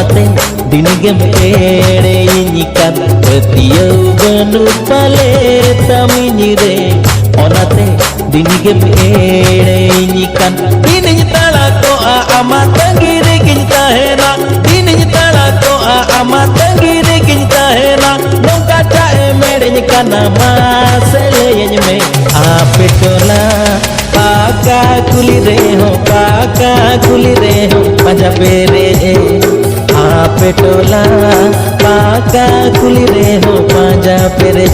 onaten dinigem ere inyikan petiau banu pale taminyire onaten dinigem ere inyikan dininya tala ko amat tangire kinta hena dininya tala ko amat tangire kinta hena nongka cae merenya kana masele yenyme apetola paka kulire ho paja pere apetola paka kulire ho paja pere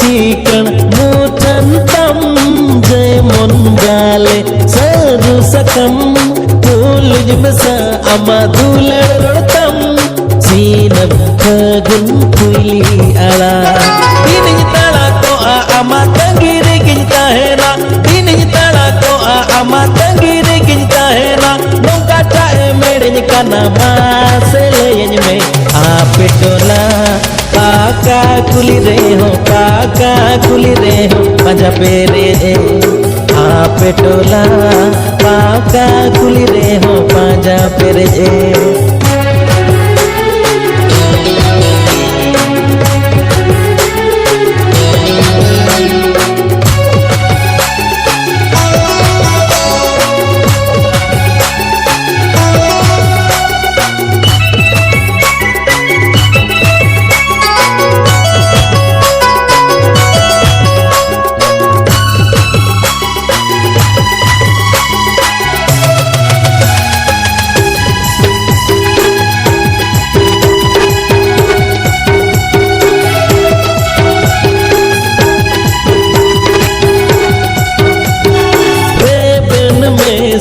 Cikan mutan tam jemon gale seru sakam puluj besa amadular rotam sinab khagun kuili ala dininya tala ko amat tangire kinta hena dininya tala ko amat tangire kinta hena nongka cae merenya kana masele yenyme apetola paka kulire ho paja pere apetola paka kulire ho paja pere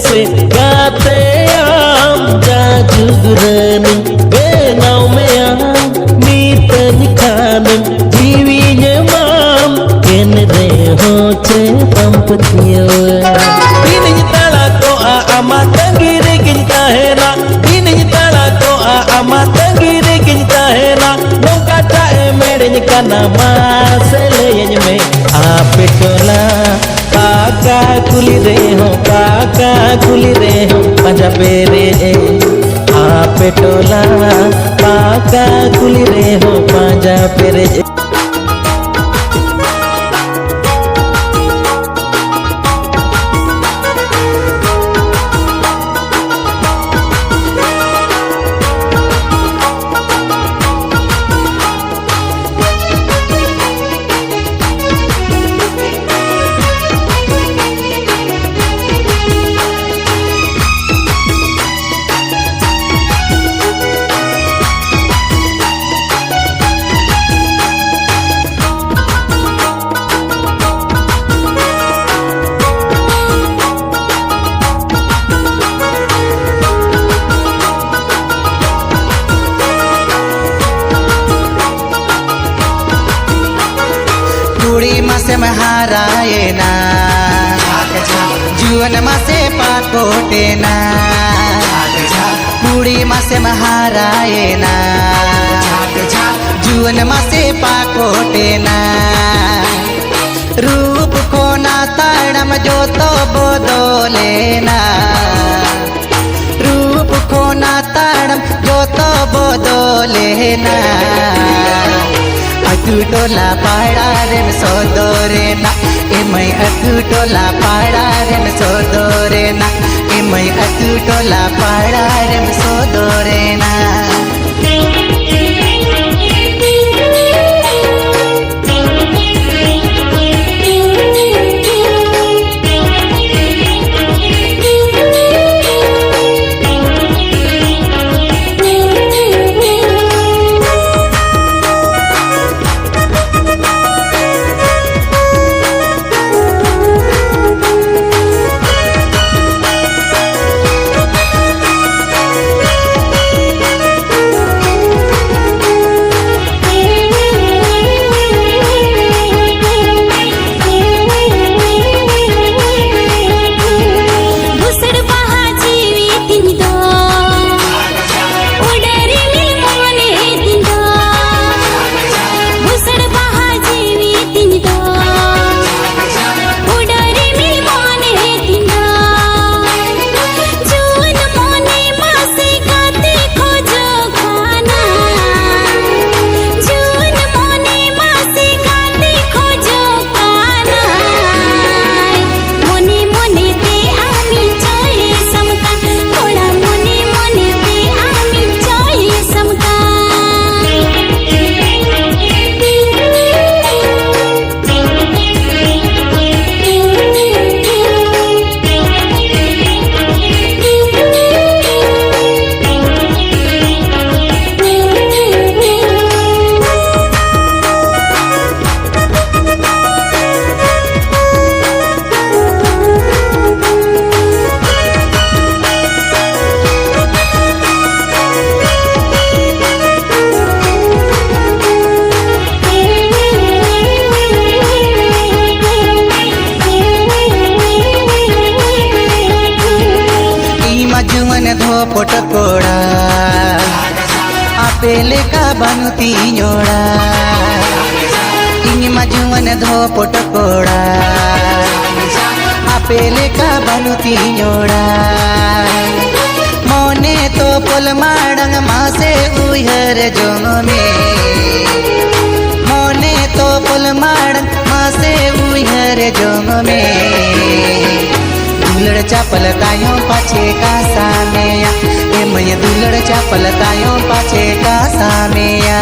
से गाते आम जाजुगरनी बेनाव में आम मीतन खानम जीवी जमाम केन रे होचे पंपतियो दीनिnya tala ko amat tangire kinta hena dininya tala ko amat tangire kinta hena nongka cae merenya kana masele yenyme apetola paka kulire ho paja pere apetola paka kulire ho paja pere कुड़ी मासे महाराये ना Juan मासे पाकोटे ना कुड़ी मासे महाराये ना Juan मासे पाकोटे ना रूप को ना ताड़म जो तो बोदोले ना रूप को ना ताड़म जो तो बोदोले ना अतु टोला पाड़ा रेन सोदोरे ना एमय अतु टोला पाड़ा रेन सोदोरे ना एमय अतु टोला पाड़ा रेन सोदोरे ना धो पोटकोड़ा आपेले का बनती जोड़ा इन मजुवन धो पोटकोड़ा आपेले का बनती जोड़ा मोने तो पुल माड़ंग मासे उहर जोंग में मोने तो पुल माड़ंग मासे उहर जोंग में दुलड़ चापल तायों पाछे का सामेया ए मैं दुलड़ चापल तायों पाछे का सामेया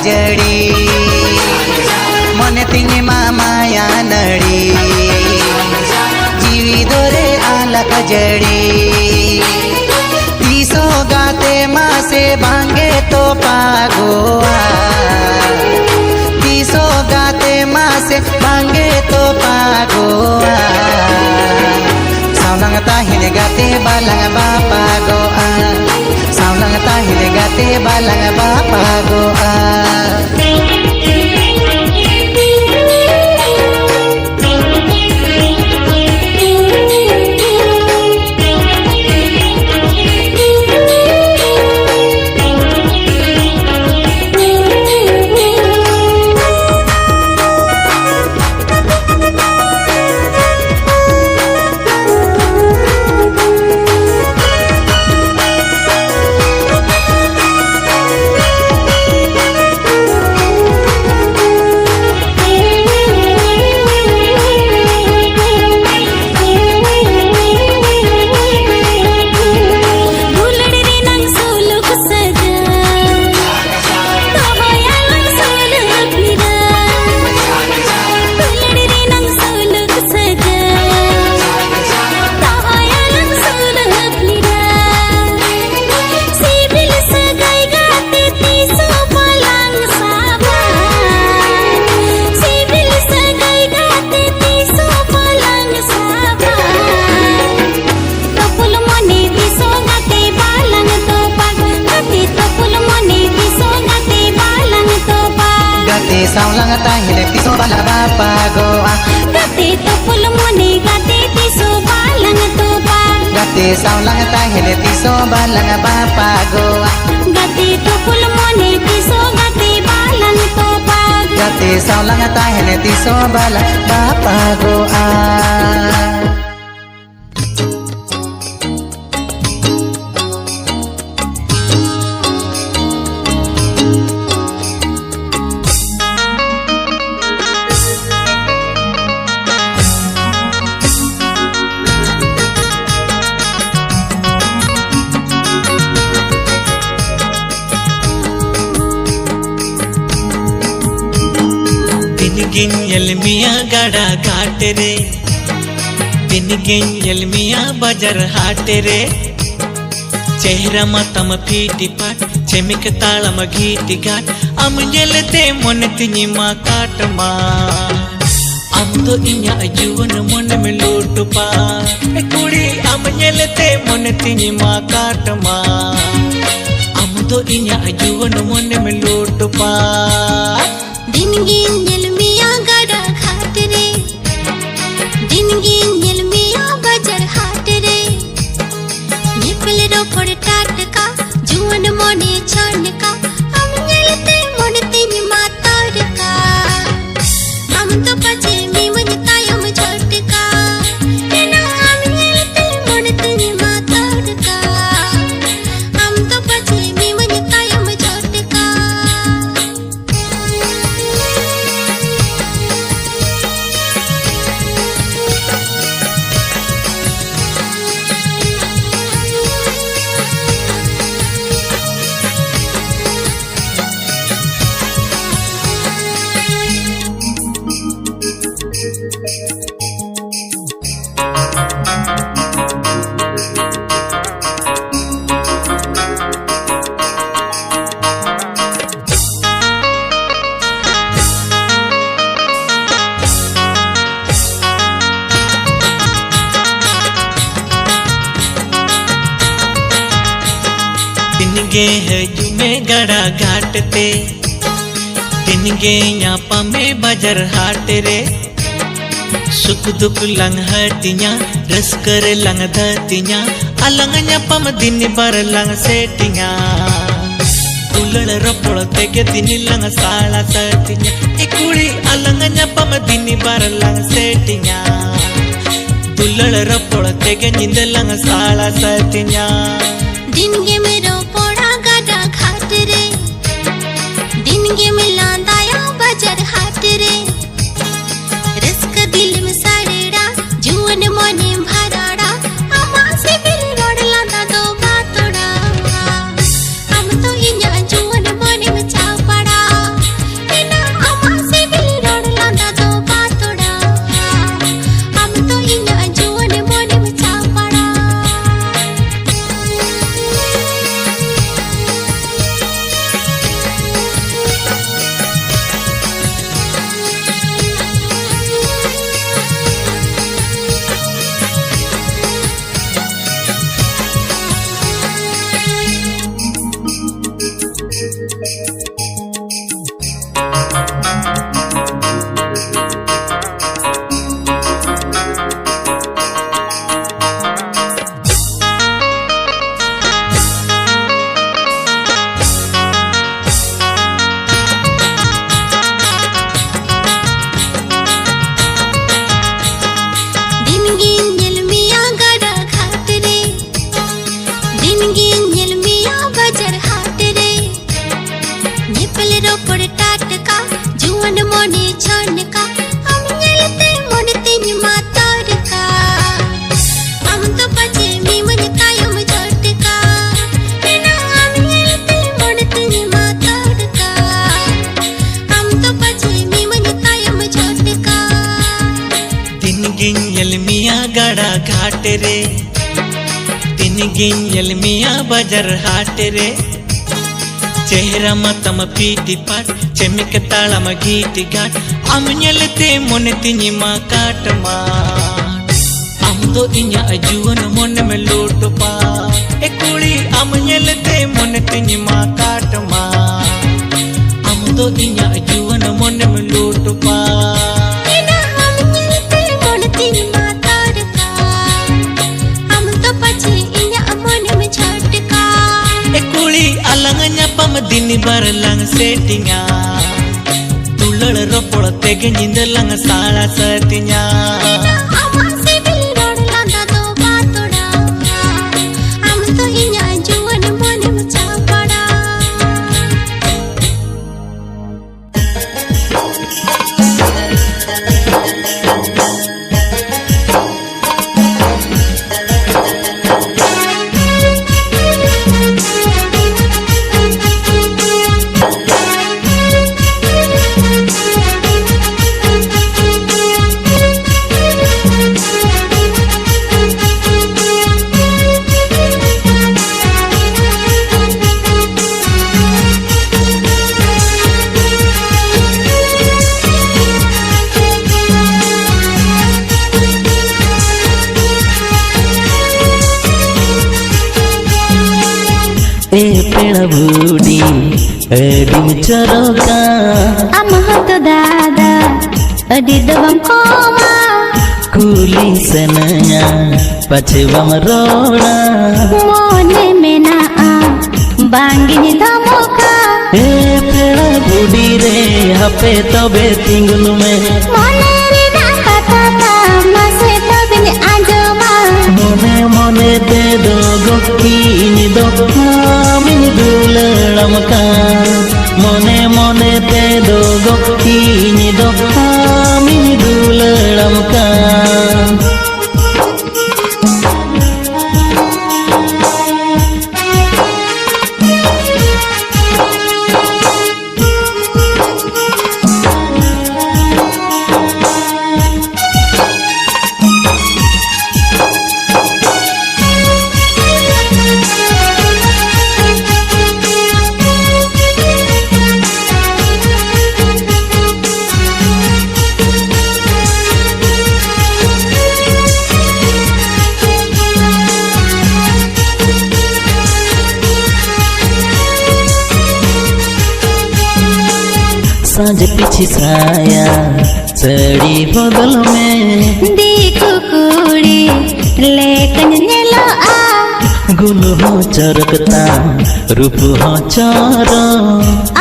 जड़ी मन तिंगे माया नड़ी जीवी दोरे आलक जड़ी तीसो गाते माँ से भांगे तो पागोआ तीसो गाते माँ से भांगे तो पागोआ सावलंग ताहिन गाते बालंग बापा गोआ सावलंग ताहिन गाते बालंग बापा गोआ सावलंग ताहिन तीसो बाला बापा गोआ गाते तो पुल मोने गाते तीसो बालंग तो पा गाते सावलंग ताहिन तीसो बालंग बापा गोआ गाते तो पुल मोने तीसो गाते बालंग तो पा गाते सावलंग ताहिन तीसो बालंग बापा गोआ गिन मिया गाड़ा घाट रे दिन गिन मिया बाजार हाट रे चेहरा मतम फीटी पाट चेमिक तालम गीटी घाट आम नेलते मन तिनी मा काट मा आम तो इन्या जुवन मन में लूट पा कुड़ी आम नेलते मन तिनी मा काट मा आम तो इन्या जुवन मन में लूट पा दिन गिन मिया गाड़ा घाट रे दिन गिन मिया बाजार हाट रे निपल रोपड़ टाटका जुवन मोने छानका हम नेलते मन तिनी मातार का हम तो पचे मीमन तायम झटका ना हम नेलते मन तिनी मातार का हम तो पचे मीमन तायम झटका गे है जुमे गड़ा घाट ते दिन गे यापा में बाजार हाट रे सुख दुख लंग हटिया रस कर लंग धतिया अलंग यापम दिन बर लंग सेटिया तुलड़ रपड़ तेगे दिन लंग साला सतिया इकुड़ी अलंग यापम दिन बर लंग सेटिया तुलड़ रपड़ तेगे निंद लंग साला सतिया दिन गे मेरो पोड़ा गाड़ा घाट रे दिन गे मिला दाया बाजार हाट रे रिस्क दिल में सारेड़ा जुवन मोने भराड़ा अम्मा से बिल रोड लांदा दो बातोड़ा हम तो इन्या जुवन मोने में चापड़ा इना अम्मा से बिल रोड लांदा दो बातोड़ा हम तो इन्या जुवन मोने में चापड़ा गड़ा घाट रे दिन गिन मिया बाजार हाट रे चेहरा मतम पीटी पाट चेमिक तालम गीटी घाट आम नेलते मन तिनी मा काट मा आम तो इन्या जुवन मन में लूट पा ए कुड़ी आम नेलते मन तिनी मा काट मा आम तो इन्या जुवन मन में लूट पा अलंग ᱧᱟᱯᱟᱢ दिन बर लंग सेटिया तुलड़ रोपड़ तेगे निंद लंग साला सतिया पेड़ा बूढ़ी अडिम चरोका am hoto dada adi dawam koma कुली सनया पछवम रोड़ा mone mena a bangini dhamoka ए पेड़ा बूढ़ी रे हपे तबे तिंगलु में mone re na kata ta mase tabin ajoma मोने मोने दे दो गोकीनी दो हामिन दुलड़म का मोने मोने दे दो गोकीनी दो हामिन दुलड़म का सांझ पीछे साया सड़ी बदल में देखो कुड़ी लेकिन नेलो आ गुल हो चरकता रूप हो चारा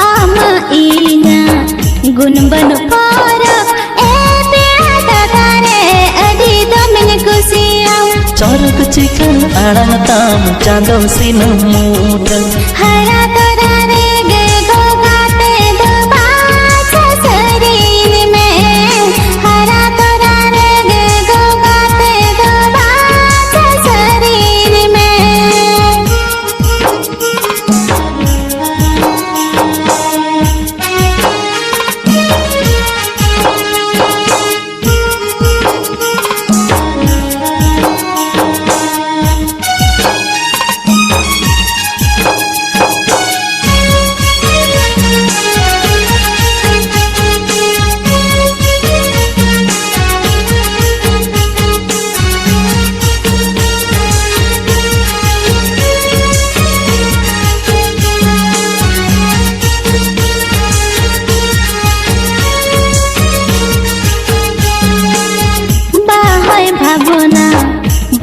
ama ina gun ban para e pera tatare adi domin kusiyam चरक चिकन आड़ंग ताम चांदो सिन मूटन hara tarare ge go gaate do bacha sarin mein hara tarare ge go gaate do bacha sarin mein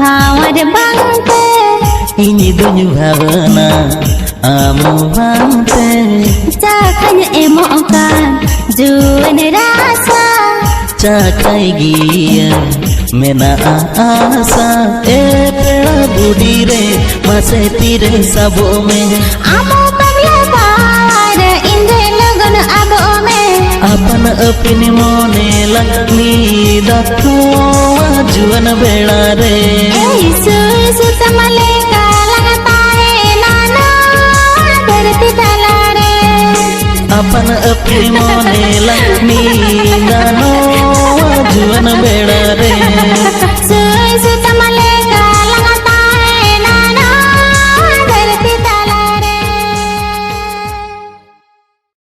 भावर बंते इनी दुनु भावना आमु भांते चाखन एमोका जुवन रासा चाखाई गिया मेना आसा ए पेड़ा बूढ़ी रे मासे तीरे सबो में आमो पगला पार इंदे लगन आबो में अपन अपनी मोने लगनी दत्तो जुवन बेड़ा रे सुतमले का लगता है नाना धरती तला रे अपन अपनी मोने लगनी दानो जुवन बेड़ा रे